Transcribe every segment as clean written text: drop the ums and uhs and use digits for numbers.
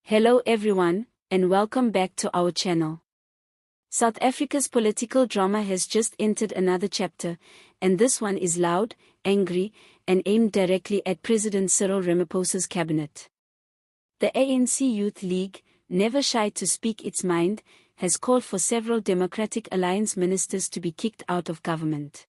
Hello everyone, and welcome back to our channel. South Africa's political drama has just entered another chapter, and this one is loud, angry, and aimed directly at President Cyril Ramaphosa's cabinet. The ANC Youth League, never shy to speak its mind, has called for several Democratic Alliance ministers to be kicked out of government.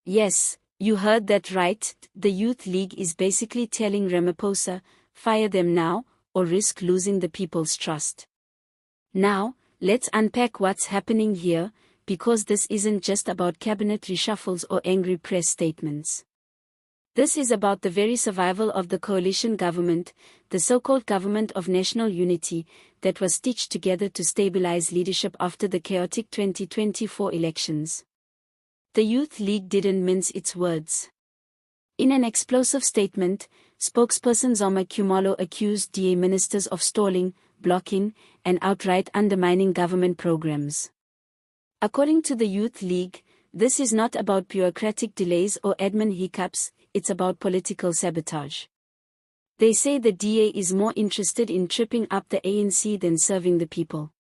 Yes, you heard that right, the Youth League is basically telling Ramaphosa, fire them now, or risk losing the people's trust. Now, let's unpack what's happening here, because this isn't just about cabinet reshuffles or angry press statements. This is about the very survival of the coalition government, the so-called government of national unity, that was stitched together to stabilize leadership after the chaotic 2024 elections. The Youth League didn't mince its words. In an explosive statement, spokesperson Zama Khumalo accused DA ministers of stalling, blocking, and outright undermining government programs. According to the Youth League, this is not about bureaucratic delays or admin hiccups, it's about political sabotage. They say the DA is more interested in tripping up the ANC than serving the people.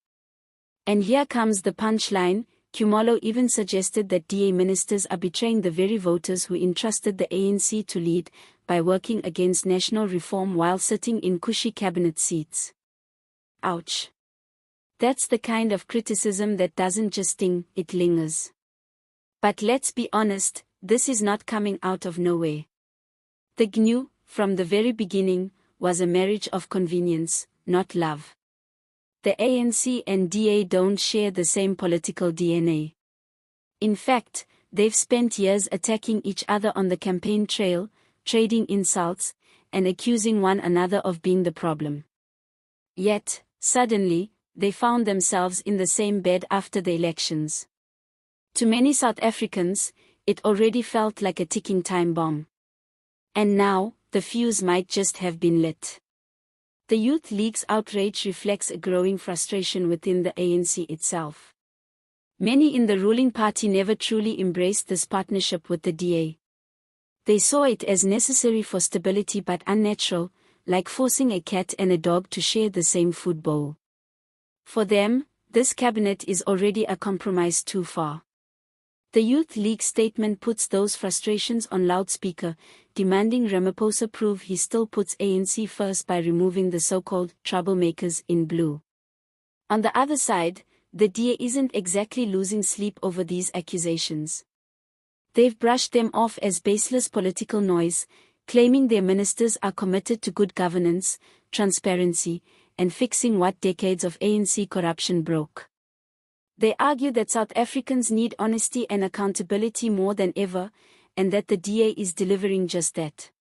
And here comes the punchline. Khumalo even suggested that DA ministers are betraying the very voters who entrusted the ANC to lead, by working against national reform while sitting in cushy cabinet seats. Ouch. That's the kind of criticism that doesn't just sting, it lingers. But let's be honest, this is not coming out of nowhere. The GNU, from the very beginning, was a marriage of convenience, not love. The ANC and DA don't share the same political DNA. In fact, they've spent years attacking each other on the campaign trail, trading insults, and accusing one another of being the problem. Yet, suddenly, they found themselves in the same bed after the elections. To many South Africans, it already felt like a ticking time bomb. And now, the fuse might just have been lit. The Youth League's outrage reflects a growing frustration within the ANC itself. Many in the ruling party never truly embraced this partnership with the DA. They saw it as necessary for stability but unnatural, like forcing a cat and a dog to share the same food bowl. For them, this cabinet is already a compromise too far. The Youth League statement puts those frustrations on loudspeaker, demanding Ramaphosa prove he still puts ANC first by removing the so-called troublemakers in blue. On the other side, the DA isn't exactly losing sleep over these accusations. They've brushed them off as baseless political noise, claiming their ministers are committed to good governance, transparency, and fixing what decades of ANC corruption broke. They argue that South Africans need honesty and accountability more than ever, and that the DA is delivering just that.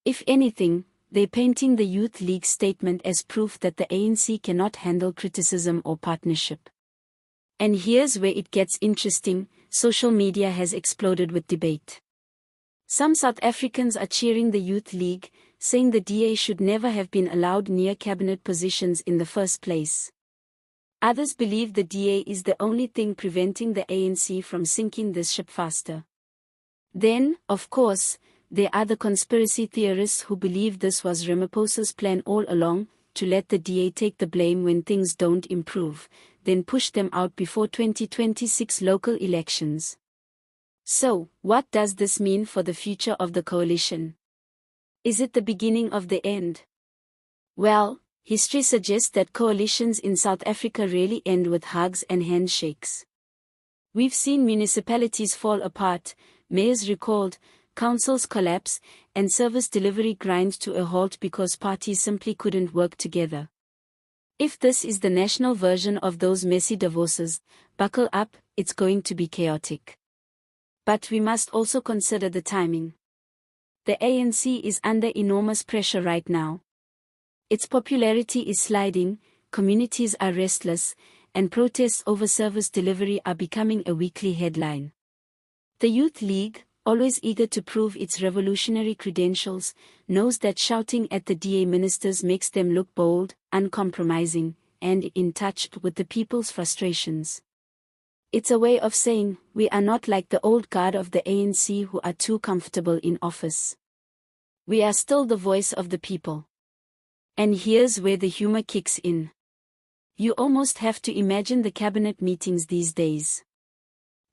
If anything, they're painting the Youth League statement as proof that the ANC cannot handle criticism or partnership. And here's where it gets interesting, social media has exploded with debate. Some South Africans are cheering the Youth League, saying the DA should never have been allowed near cabinet positions in the first place. Others believe the DA is the only thing preventing the ANC from sinking this ship faster. Then, of course, there are the conspiracy theorists who believe this was Ramaphosa's plan all along, to let the DA take the blame when things don't improve, then push them out before 2026 local elections. So, what does this mean for the future of the coalition? Is it the beginning of the end? Well, history suggests that coalitions in South Africa rarely end with hugs and handshakes. We've seen municipalities fall apart, mayors recalled, councils collapse, and service delivery grind to a halt because parties simply couldn't work together. If this is the national version of those messy divorces, buckle up, it's going to be chaotic. But we must also consider the timing. The ANC is under enormous pressure right now. Its popularity is sliding, communities are restless, and protests over service delivery are becoming a weekly headline. The Youth League, always eager to prove its revolutionary credentials, knows that shouting at the DA ministers makes them look bold, uncompromising, and in touch with the people's frustrations. It's a way of saying, we are not like the old guard of the ANC who are too comfortable in office. We are still the voice of the people. And here's where the humor kicks in. You almost have to imagine the cabinet meetings these days.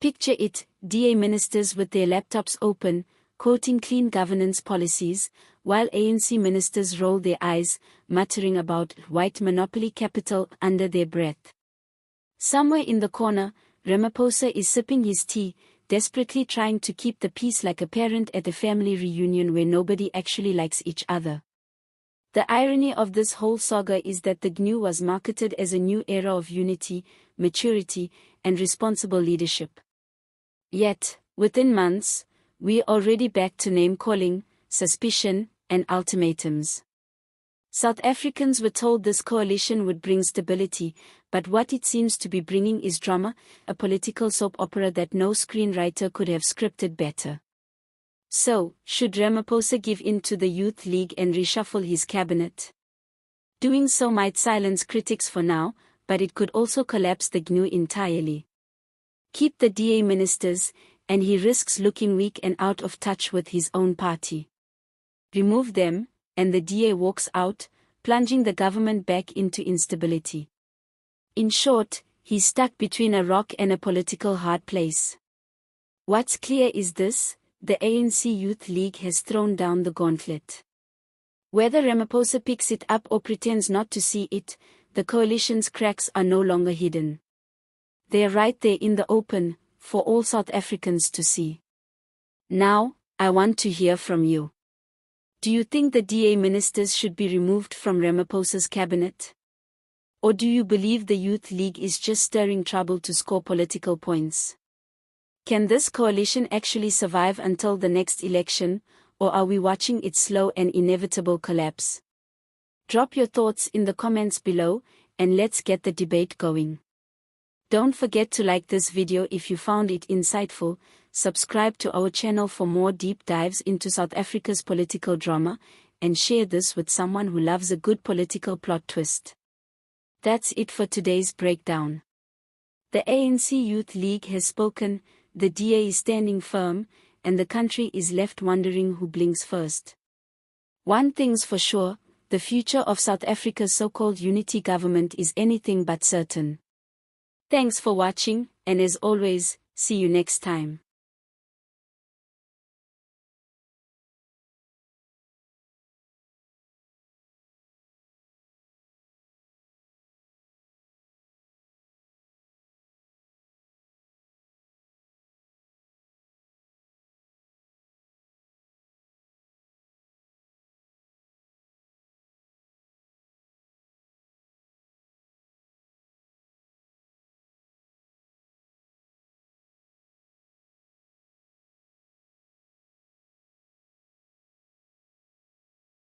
Picture it, DA ministers with their laptops open, quoting clean governance policies, while ANC ministers roll their eyes, muttering about white monopoly capital under their breath. Somewhere in the corner, Ramaphosa is sipping his tea, desperately trying to keep the peace like a parent at a family reunion where nobody actually likes each other. The irony of this whole saga is that the GNU was marketed as a new era of unity, maturity, and responsible leadership. Yet, within months, we're already back to name-calling, suspicion, and ultimatums. South Africans were told this coalition would bring stability, but what it seems to be bringing is drama, a political soap opera that no screenwriter could have scripted better. So, should Ramaphosa give in to the Youth League and reshuffle his cabinet? Doing so might silence critics for now, but it could also collapse the GNU entirely. Keep the DA ministers, and he risks looking weak and out of touch with his own party. Remove them, and the DA walks out, plunging the government back into instability. In short, he's stuck between a rock and a political hard place. What's clear is this: the ANC Youth League has thrown down the gauntlet. Whether Ramaphosa picks it up or pretends not to see it, the coalition's cracks are no longer hidden. They're right there in the open, for all South Africans to see. Now, I want to hear from you. Do you think the DA ministers should be removed from Ramaphosa's cabinet? Or do you believe the Youth League is just stirring trouble to score political points? Can this coalition actually survive until the next election, or are we watching its slow and inevitable collapse? Drop your thoughts in the comments below, and let's get the debate going. Don't forget to like this video if you found it insightful, subscribe to our channel for more deep dives into South Africa's political drama, and share this with someone who loves a good political plot twist. That's it for today's breakdown. The ANC Youth League has spoken, the DA is standing firm, and the country is left wondering who blinks first. One thing's for sure, the future of South Africa's so-called unity government is anything but certain. Thanks for watching, and as always, see you next time.